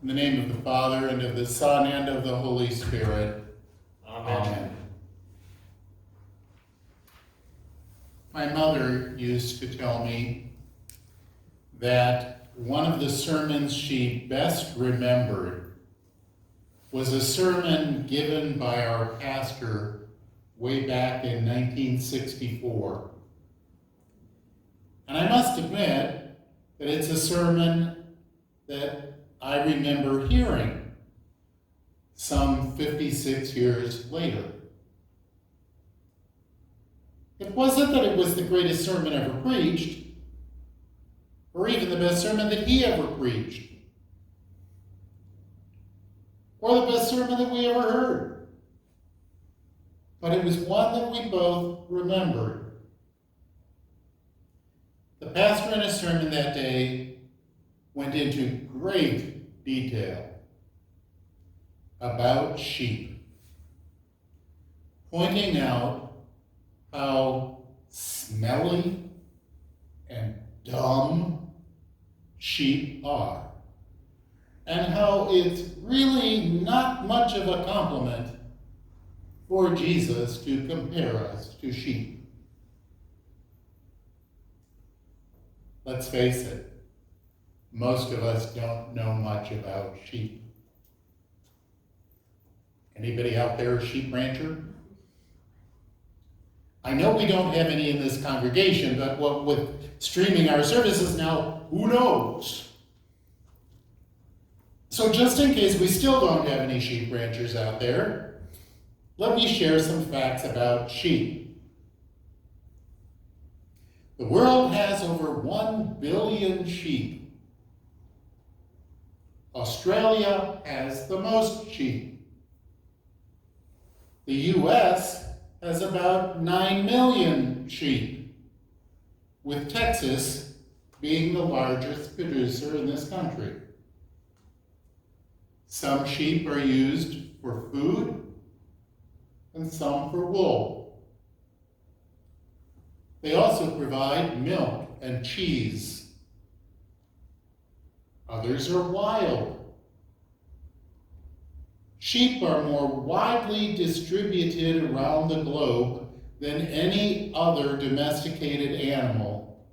In the name of the Father, and of the Son, and of the Holy Spirit. Amen. My mother used to tell me that one of the sermons she best remembered was a sermon given by our pastor way back in 1964. And I must admit that it's a sermon that I remember hearing some 56 years later. It wasn't that it was the greatest sermon ever preached, or even the best sermon that he ever preached, or the best sermon that we ever heard. But it was one that we both remembered. The pastor in his sermon that day went into great detail about sheep, pointing out how smelly and dumb sheep are, and how it's really not much of a compliment for Jesus to compare us to sheep. Let's face it, most of us don't know much about sheep. Anybody out there a sheep rancher? I know we don't have any in this congregation, but what with streaming our services now, who knows? So just in case we still don't have any sheep ranchers out there, let me share some facts about sheep. The world has over 1 billion sheep. Australia has the most sheep. The US has about 9 million sheep, with Texas being the largest producer in this country. Some sheep are used for food and some for wool. They also provide milk and cheese. Others are wild. Sheep are more widely distributed around the globe than any other domesticated animal,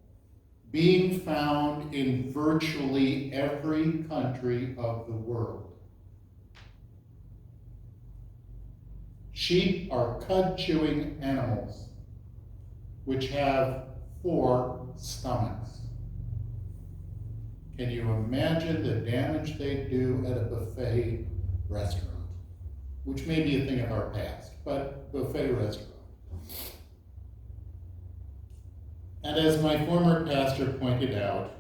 being found in virtually every country of the world. Sheep are cud-chewing animals, which have 4 stomachs. Can you imagine the damage they do at a buffet restaurant? Which may be a thing of our past, but buffet restaurant. And as my former pastor pointed out,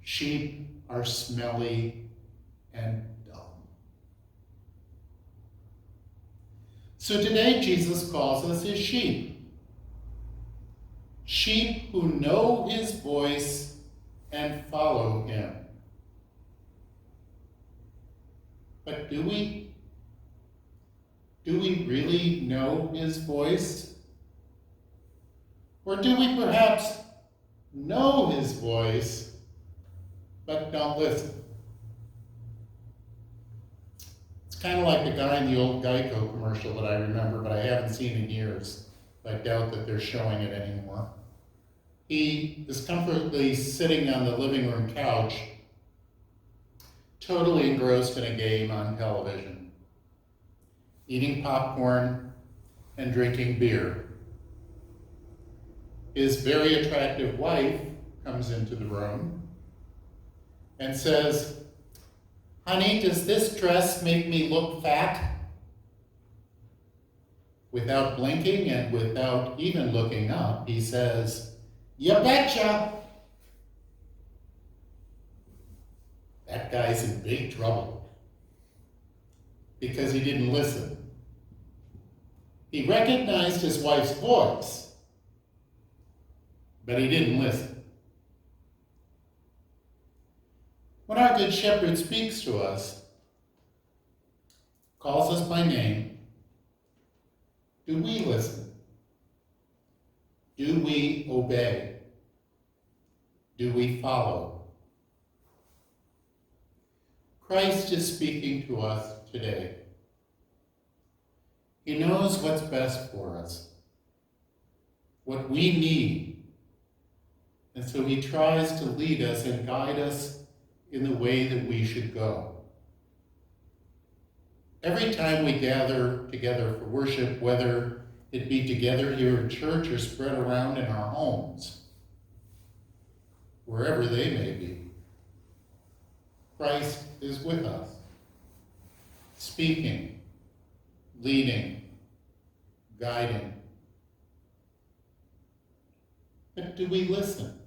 sheep are smelly and dumb. So today Jesus calls us his sheep. Sheep who know his voice and follow him. But do we? Do we really know his voice? Or do we perhaps know his voice, but don't listen? It's kind of like the guy in the old Geico commercial that I remember, but I haven't seen in years. I doubt that they're showing it anymore. He is comfortably sitting on the living room couch, totally engrossed in a game on television, eating popcorn and drinking beer. His very attractive wife comes into the room and says, "Honey, does this dress make me look fat?" Without blinking and without even looking up, he says, "You betcha." That guy's in big trouble because he didn't listen. He recognized his wife's voice, but he didn't listen. When our Good Shepherd speaks to us, calls us by name, do we listen? Do we obey? Do we follow? Christ is speaking to us today. He knows what's best for us, what we need. And so he tries to lead us and guide us in the way that we should go. Every time we gather together for worship, whether it be together here in church or spread around in our homes, wherever they may be, Christ is with us, speaking, leading, guiding. But do we listen?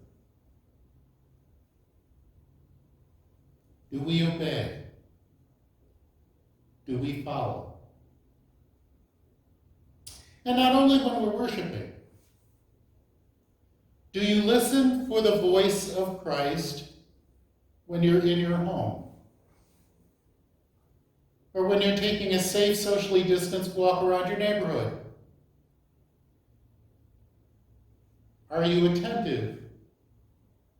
Do we obey? Do we follow? And not only when we're worshiping. Do you listen for the voice of Christ when you're in your home? Or when you're taking a safe, socially distanced walk around your neighborhood? Are you attentive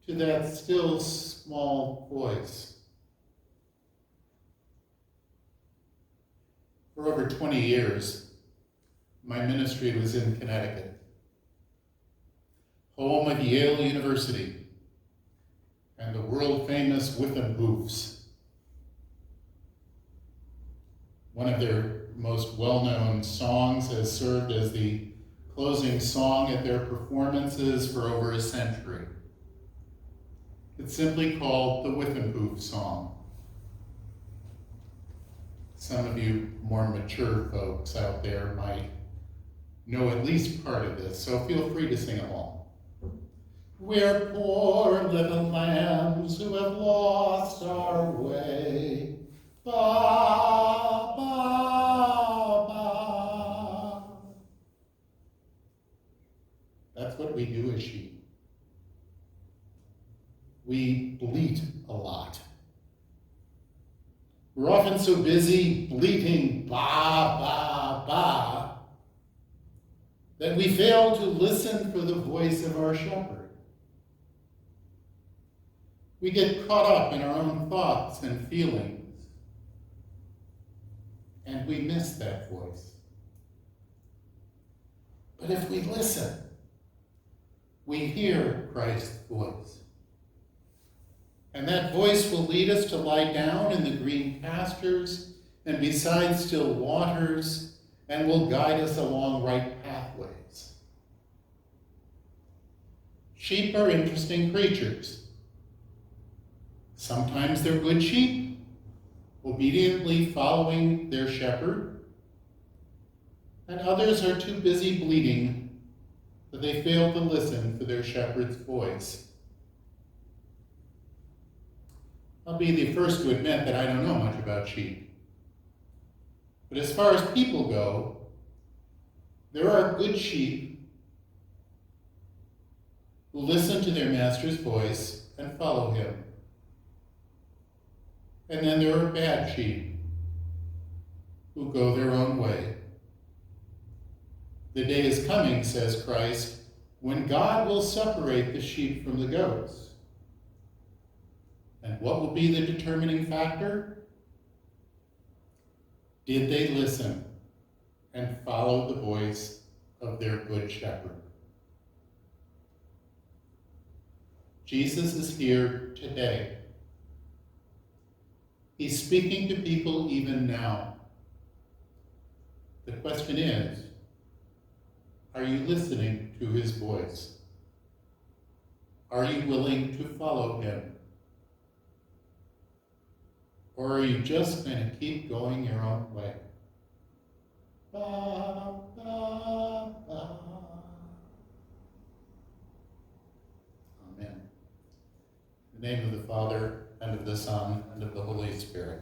to that still small voice? For over 20 years, my ministry was in Connecticut, home of Yale University and the world-famous Whiffenpoofs. One of their most well-known songs has served as the closing song at their performances for over a century. It's simply called the Whiffenpoof song. Some of you more mature folks out there might know at least part of this, so feel free to sing along. We're poor little lambs who have lost our way. Ba, ba, ba. That's what we do as sheep. We bleat a lot. We're often so busy bleating ba, ba, ba that we fail to listen for the voice of our shepherd. We get caught up in our own thoughts and feelings, and we miss that voice. But if we listen, we hear Christ's voice. And that voice will lead us to lie down in the green pastures and beside still waters, and will guide us along right pathways. Sheep are interesting creatures. Sometimes they're good sheep, obediently following their shepherd, and others are too busy bleating that they fail to listen for their shepherd's voice. I'll be the first to admit that I don't know much about sheep. But as far as people go, there are good sheep who listen to their master's voice and follow him. And then there are bad sheep who go their own way. The day is coming, says Christ, when God will separate the sheep from the goats. And what will be the determining factor? Did they listen and follow the voice of their good shepherd? Jesus is here today. He's speaking to people even now. The question is, are you listening to his voice? Are you willing to follow him? Or are you just going to keep going your own way? Ba, ba, ba. Amen. In the name of the Father, and of the Son, and of the Holy Spirit.